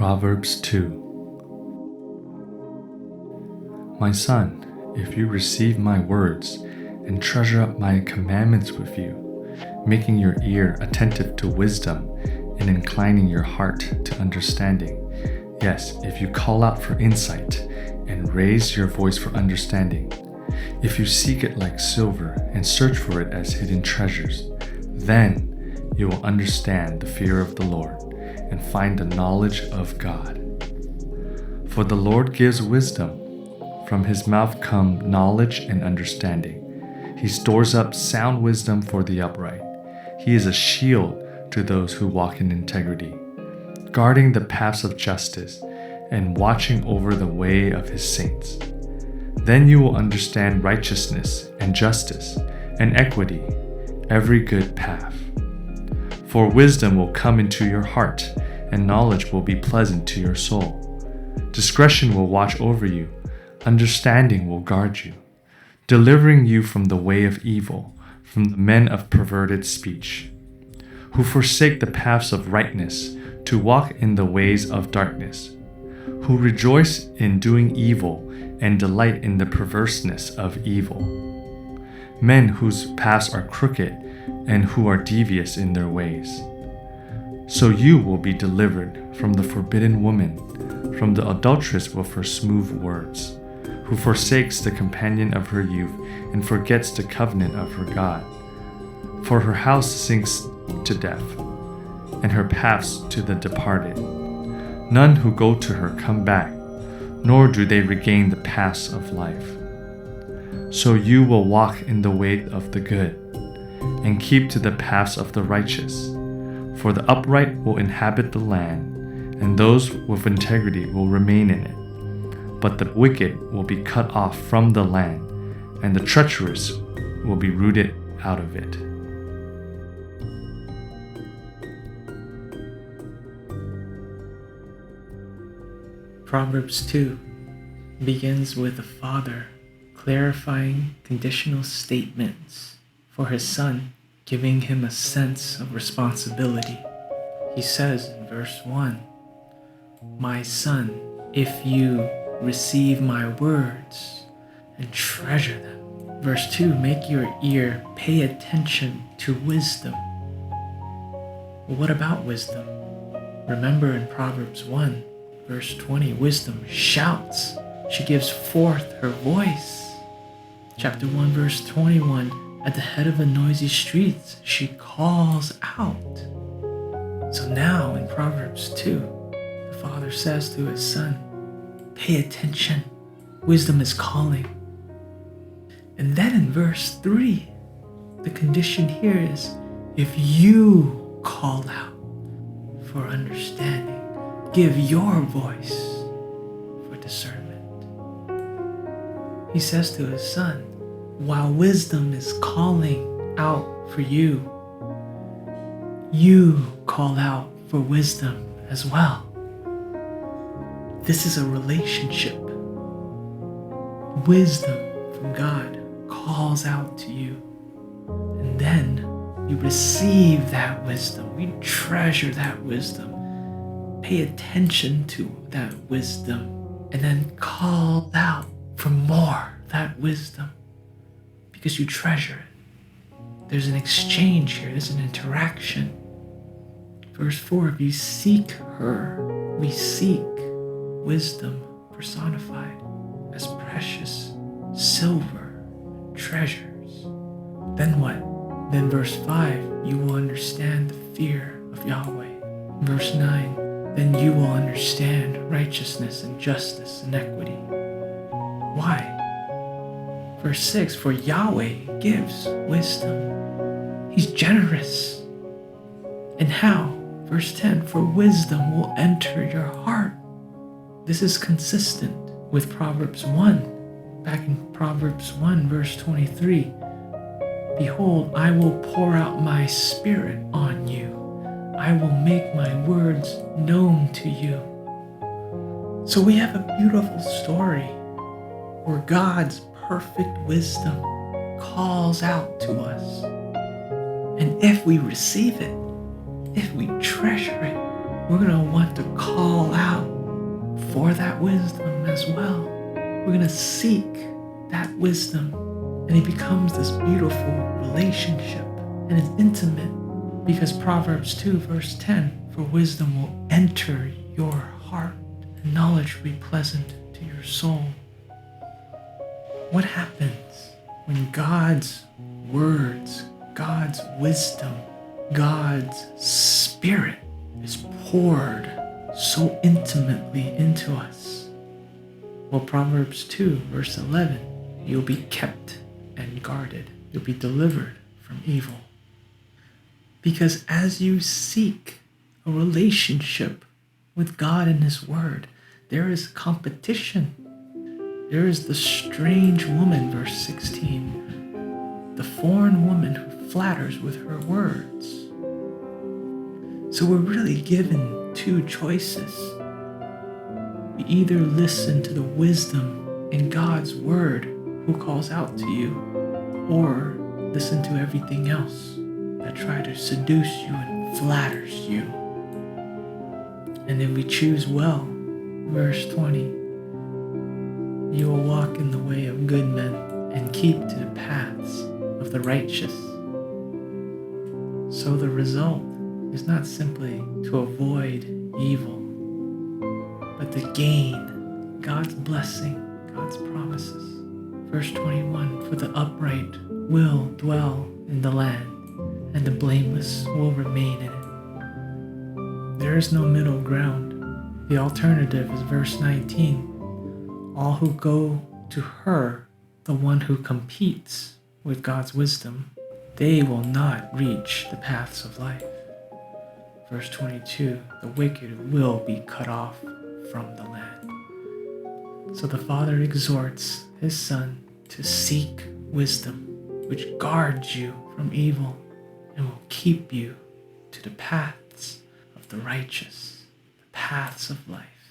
Proverbs 2. My son, if you receive my words and treasure up my commandments with you, making your ear attentive to wisdom and inclining your heart to understanding, yes, if you call out for insight and raise your voice for understanding, if you seek it like silver and search for it as hidden treasures, then you will understand the fear of the Lord and find the knowledge of God. For the Lord gives wisdom. From his mouth come knowledge and understanding. He stores up sound wisdom for the upright. He is a shield to those who walk in integrity, guarding the paths of justice and watching over the way of his saints. Then you will understand righteousness and justice and equity, every good path. For wisdom will come into your heart, and knowledge will be pleasant to your soul. Discretion will watch over you, understanding will guard you, delivering you from the way of evil, from the men of perverted speech, who forsake the paths of rightness to walk in the ways of darkness, who rejoice in doing evil and delight in the perverseness of evil. Men whose paths are crooked and who are devious in their ways. So you will be delivered from the forbidden woman, from the adulteress with her smooth words, who forsakes the companion of her youth and forgets the covenant of her God. For her house sinks to death, and her paths to the departed. None who go to her come back, nor do they regain the paths of life. So you will walk in the way of the good, and keep to the paths of the righteous. For the upright will inhabit the land, and those with integrity will remain in it. But the wicked will be cut off from the land, and the treacherous will be rooted out of it. Proverbs 2 begins with a father clarifying conditional statements for his son, giving him a sense of responsibility. He says in verse 1, "My son, if you receive my words and treasure them." Verse 2, "Make your ear pay attention to wisdom." Well, what about wisdom? Remember in Proverbs 1, verse 20, wisdom shouts. She gives forth her voice. Chapter 1, verse 21, at the head of the noisy streets, she calls out. So now in Proverbs 2, the father says to his son, pay attention. Wisdom is calling. And then in verse 3, the condition here is, if you call out for understanding, give your voice for discernment. He says to his son, while wisdom is calling out for you, you call out for wisdom as well. This is a relationship. Wisdom from God calls out to you, and then you receive that wisdom. We treasure that wisdom. Pay attention to that wisdom, and then call out for more that wisdom because you treasure it. There's an exchange here. There's an interaction. Verse 4, if you seek her, we seek wisdom personified as precious silver treasures. Then what? Then verse 5, you will understand the fear of Yahweh. Verse 9, then you will understand righteousness and justice and equity. Why? Verse 6, for Yahweh gives wisdom. He's generous. And how? Verse 10, for wisdom will enter your heart. This is consistent with Proverbs 1. Back in Proverbs 1, verse 23, behold, I will pour out my spirit on you. I will make my words known to you. So we have a beautiful story where God's perfect wisdom calls out to us. And if we receive it, if we treasure it, we're going to want to call out for that wisdom as well. We're going to seek that wisdom, and it becomes this beautiful relationship, and it's intimate, because Proverbs 2 verse 10, for wisdom will enter your heart, and knowledge will be pleasant to your soul. What happens when God's words, God's wisdom, God's spirit is poured so intimately into us? Well, Proverbs 2 verse 11, you'll be kept and guarded. You'll be delivered from evil. Because as you seek a relationship with God and His Word, there is competition. There is the strange woman, verse 16, the foreign woman who flatters with her words. So we're really given two choices. You either listen to the wisdom in God's Word who calls out to you, or listen to everything else that try to seduce you and flatters you. And if we choose well, verse 20, you will walk in the way of good men and keep to the paths of the righteous. So the result is not simply to avoid evil, but to gain God's blessing, God's promises. Verse 21, for the upright will dwell in the land, and the blameless will remain in it. There is no middle ground. The alternative is verse 19. All who go to her, the one who competes with God's wisdom, they will not reach the paths of life. Verse 22, the wicked will be cut off from the land. So the Father exhorts His Son to seek wisdom, which guards you from evil and will keep you to the paths of the righteous, the paths of life.